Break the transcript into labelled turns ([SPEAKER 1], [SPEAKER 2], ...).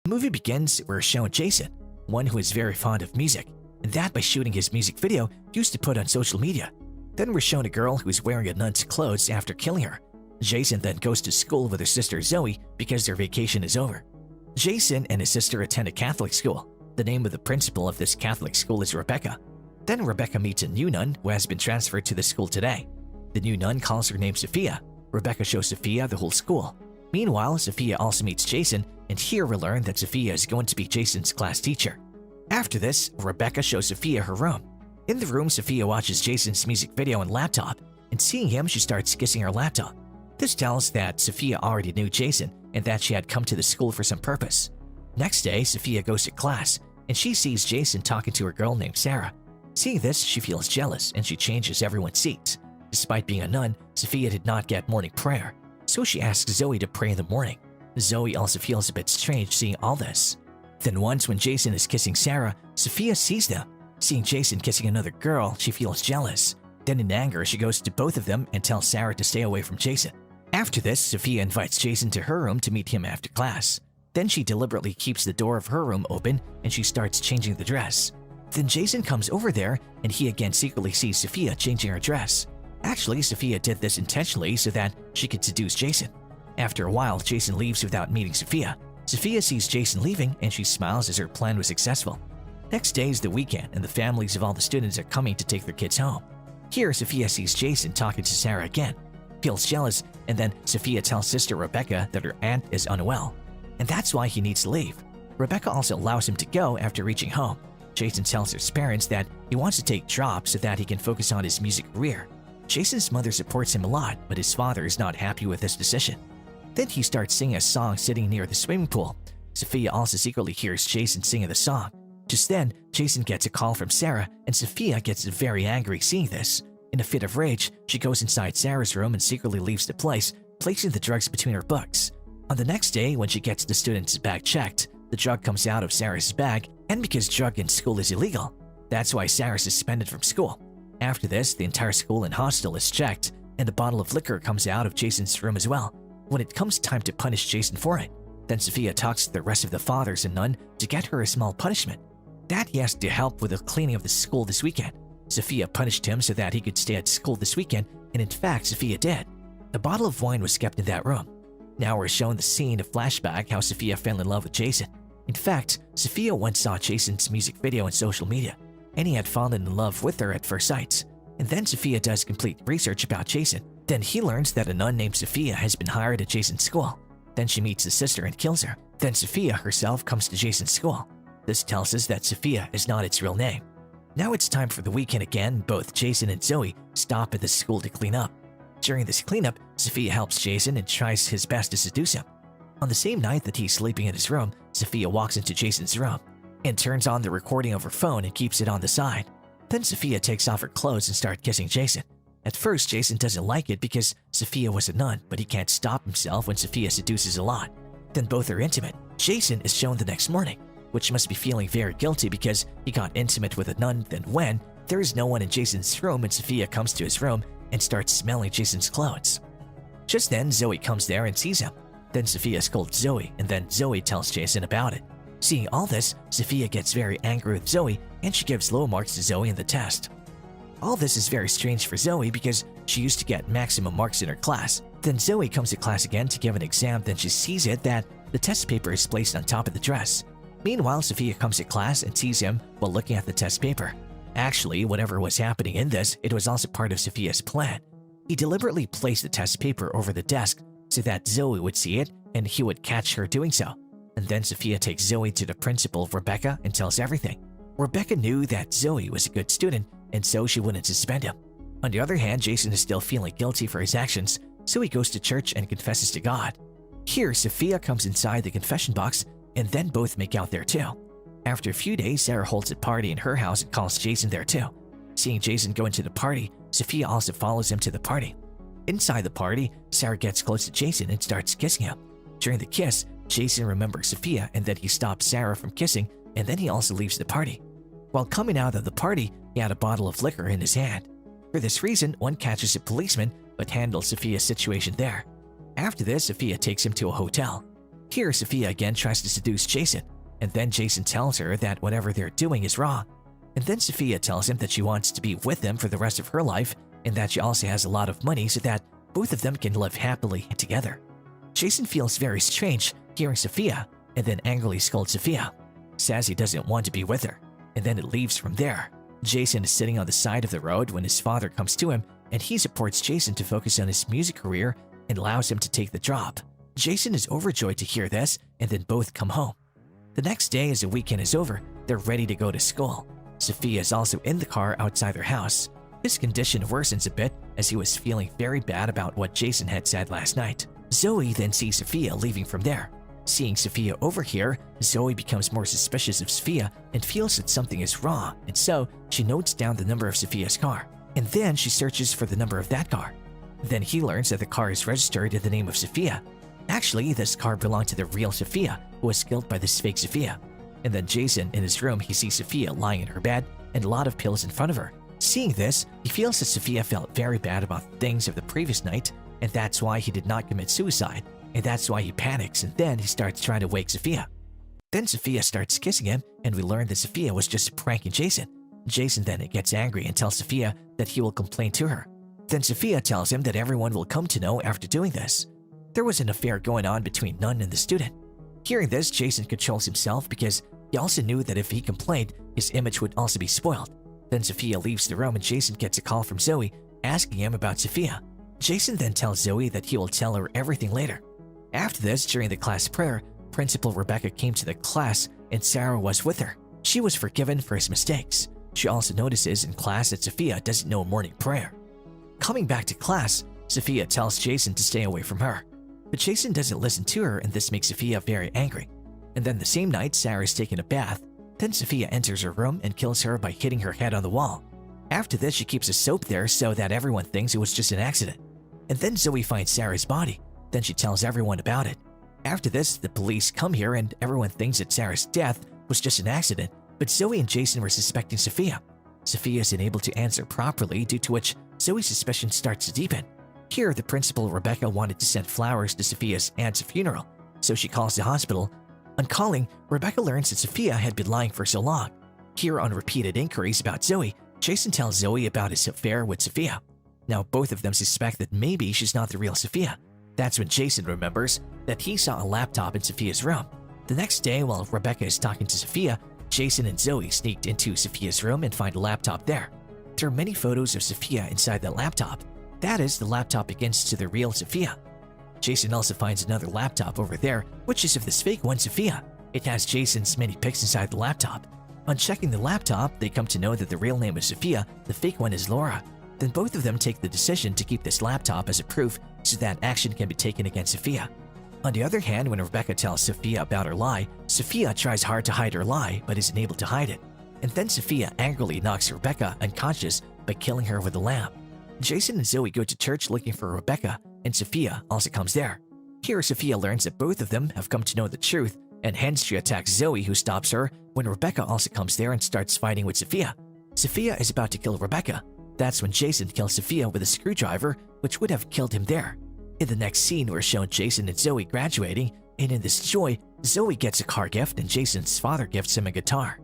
[SPEAKER 1] The movie begins, we're shown Jason, one who is very fond of music, and that by shooting his music video used to put on social media. Then we're shown a girl who is wearing a nun's clothes after killing her. Jason then goes to school with her sister Zoe because their vacation is over. Jason and his sister attend a Catholic school. The name of the principal of this Catholic school is Rebecca. Then Rebecca meets a new nun who has been transferred to the school today. The new nun calls her name Sophia. Rebecca shows Sophia the whole school. Meanwhile, Sophia also meets Jason, and here we learn that Sophia is going to be Jason's class teacher. After this, Rebecca shows Sophia her room. In the room, Sophia watches Jason's music video and laptop, and seeing him, she starts kissing her laptop. This tells that Sophia already knew Jason and that she had come to the school for some purpose. Next day, Sophia goes to class, and she sees Jason talking to a girl named Sarah. Seeing this, she feels jealous and she changes everyone's seats. Despite being a nun, Sophia did not get morning prayer, so she asks Zoe to pray in the morning. Zoe also feels a bit strange seeing all this. Then once when Jason is kissing Sarah, Sophia sees them. Seeing Jason kissing another girl, she feels jealous. Then in anger, she goes to both of them and tells Sarah to stay away from Jason. After this, Sophia invites Jason to her room to meet him after class. Then she deliberately keeps the door of her room open and she starts changing the dress. Then Jason comes over there and he again secretly sees Sophia changing her dress. Actually, Sophia did this intentionally so that she could seduce Jason. After a while, Jason leaves without meeting Sophia. Sophia sees Jason leaving and she smiles as her plan was successful. Next day is the weekend and the families of all the students are coming to take their kids home. Here, Sophia sees Jason talking to Sarah again, feels jealous, and then Sophia tells sister Rebecca that her aunt is unwell, and that's why he needs to leave. Rebecca also allows him to go after reaching home. Jason tells his parents that he wants to take drops so that he can focus on his music career. Jason's mother supports him a lot, but his father is not happy with this decision. Then he starts singing a song sitting near the swimming pool. Sophia also secretly hears Jason singing the song. Just then, Jason gets a call from Sarah, and Sophia gets very angry seeing this. In a fit of rage, she goes inside Sarah's room and secretly leaves the place, placing the drugs between her books. On the next day, when she gets the student's bag checked, the drug comes out of Sarah's bag, and because drug in school is illegal, that's why Sarah is suspended from school. After this, the entire school and hostel is checked, and a bottle of liquor comes out of Jason's room as well. When it comes time to punish Jason for it, then Sophia talks to the rest of the fathers and nun to get her a small punishment. That he has to help with the cleaning of the school this weekend. Sophia punished him so that he could stay at school this weekend, and in fact, Sophia did. A bottle of wine was kept in that room. Now we're shown the scene of flashback how Sophia fell in love with Jason. In fact, Sophia once saw Jason's music video on social media, and he had fallen in love with her at first sight. And then Sophia does complete research about Jason. Then he learns that a nun named Sophia has been hired at Jason's school. Then she meets the sister and kills her. Then Sophia herself comes to Jason's school. This tells us that Sophia is not its real name. Now it's time for the weekend again. Both Jason and Zoe stop at the school to clean up. During this cleanup, Sophia helps Jason and tries his best to seduce him. On the same night that he's sleeping in his room, Sophia walks into Jason's room and turns on the recording of her phone and keeps it on the side. Then Sophia takes off her clothes and starts kissing Jason. At first, Jason doesn't like it because Sophia was a nun, but he can't stop himself when Sophia seduces a lot. Then both are intimate. Jason is shown the next morning, which must be feeling very guilty because he got intimate with a nun. Then when there is no one in Jason's room and Sophia comes to his room and starts smelling Jason's clothes. Just then, Zoe comes there and sees him. Then Sophia scolds Zoe, and then Zoe tells Jason about it. Seeing all this, Sophia gets very angry with Zoe and she gives low marks to Zoe in the test. All this is very strange for Zoe because she used to get maximum marks in her class. Then Zoe comes to class again to give an exam, then she sees it that the test paper is placed on top of the dress. Meanwhile, Sophia comes to class and sees him while looking at the test paper. Actually, whatever was happening in this, it was also part of Sophia's plan. He deliberately placed the test paper over the desk so that Zoe would see it and he would catch her doing so. And then Sophia takes Zoe to the principal, Rebecca, and tells everything. Rebecca knew that Zoe was a good student, and so she wouldn't suspend him. On the other hand, Jason is still feeling guilty for his actions, so he goes to church and confesses to God. Here, Sophia comes inside the confession box, and then both make out there too. After a few days, Sarah holds a party in her house and calls Jason there too. Seeing Jason go into the party, Sophia also follows him to the party. Inside the party, Sarah gets close to Jason and starts kissing him. During the kiss, Jason remembers Sophia and that he stops Sarah from kissing, and then he also leaves the party. While coming out of the party, he had a bottle of liquor in his hand. For this reason, one catches a policeman but handles Sophia's situation there. After this, Sophia takes him to a hotel. Here, Sophia again tries to seduce Jason, and then Jason tells her that whatever they're doing is wrong. And then Sophia tells him that she wants to be with him for the rest of her life and that she also has a lot of money so that both of them can live happily together. Jason feels very strange hearing Sophia and then angrily scolds Sophia, says he doesn't want to be with her, and then it leaves from there. Jason is sitting on the side of the road when his father comes to him, and he supports Jason to focus on his music career and allows him to take the job. Jason is overjoyed to hear this, and then both come home. The next day, as the weekend is over, they're ready to go to school. Sophia is also in the car outside their house. His condition worsens a bit as he was feeling very bad about what Jason had said last night. Zoe then sees Sophia leaving from there. Seeing Sophia over here, Zoe becomes more suspicious of Sophia and feels that something is wrong, and so she notes down the number of Sophia's car, and then she searches for the number of that car. Then he learns that the car is registered in the name of Sophia. Actually, this car belonged to the real Sophia, who was killed by this fake Sophia. And then Jason, in his room, he sees Sophia lying in her bed and a lot of pills in front of her. Seeing this, he feels that Sophia felt very bad about things of the previous night, and that's why he did not commit suicide, and that's why he panics, and then he starts trying to wake Sophia. Then Sophia starts kissing him, and we learn that Sophia was just pranking Jason. Jason then gets angry and tells Sophia that he will complain to her. Then Sophia tells him that everyone will come to know after doing this. There was an affair going on between Nun and the student. Hearing this, Jason controls himself because he also knew that if he complained, his image would also be spoiled. Then Sophia leaves the room and Jason gets a call from Zoe asking him about Sophia. Jason then tells Zoe that he will tell her everything later. After this, during the class prayer, Principal Rebecca came to the class and Sarah was with her. She was forgiven for his mistakes. She also notices in class that Sophia doesn't know morning prayer. Coming back to class, Sophia tells Jason to stay away from her. But Jason doesn't listen to her, and this makes Sophia very angry. And then the same night, Sarah is taking a bath. Then Sophia enters her room and kills her by hitting her head on the wall. After this, she keeps a soap there so that everyone thinks it was just an accident. And then Zoe finds Sarah's body. Then she tells everyone about it. After this, the police come here and everyone thinks that Sarah's death was just an accident, but Zoe and Jason were suspecting Sophia. Sophia isn't able to answer properly, due to which Zoe's suspicion starts to deepen. Here, the principal Rebecca wanted to send flowers to Sophia's aunt's funeral, so she calls the hospital. On calling, Rebecca learns that Sophia had been lying for so long. Here, on repeated inquiries about Zoe, Jason tells Zoe about his affair with Sophia. Now, both of them suspect that maybe she's not the real Sophia. That's when Jason remembers that he saw a laptop in Sophia's room. The next day, while Rebecca is talking to Sophia, Jason and Zoe sneaked into Sophia's room and find a laptop there. There are many photos of Sophia inside that laptop. That is, the laptop begins to the real Sophia. Jason also finds another laptop over there, which is of this fake one Sophia. It has Jason's many pics inside the laptop. On checking the laptop, they come to know that the real name is Sophia, the fake one is Laura. Then both of them take the decision to keep this laptop as a proof so that action can be taken against Sophia. On the other hand, when Rebecca tells Sophia about her lie, Sophia tries hard to hide her lie but isn't able to hide it. And then Sophia angrily knocks Rebecca unconscious by killing her with a lamp. Jason and Zoe go to church looking for Rebecca, and Sophia also comes there. Here, Sophia learns that both of them have come to know the truth, and hence she attacks Zoe, who stops her when Rebecca also comes there and starts fighting with Sophia. Sophia is about to kill Rebecca. That's when Jason kills Sophia with a screwdriver, which would have killed him there. In the next scene, we're shown Jason and Zoe graduating, and in this joy, Zoe gets a car gift and Jason's father gifts him a guitar.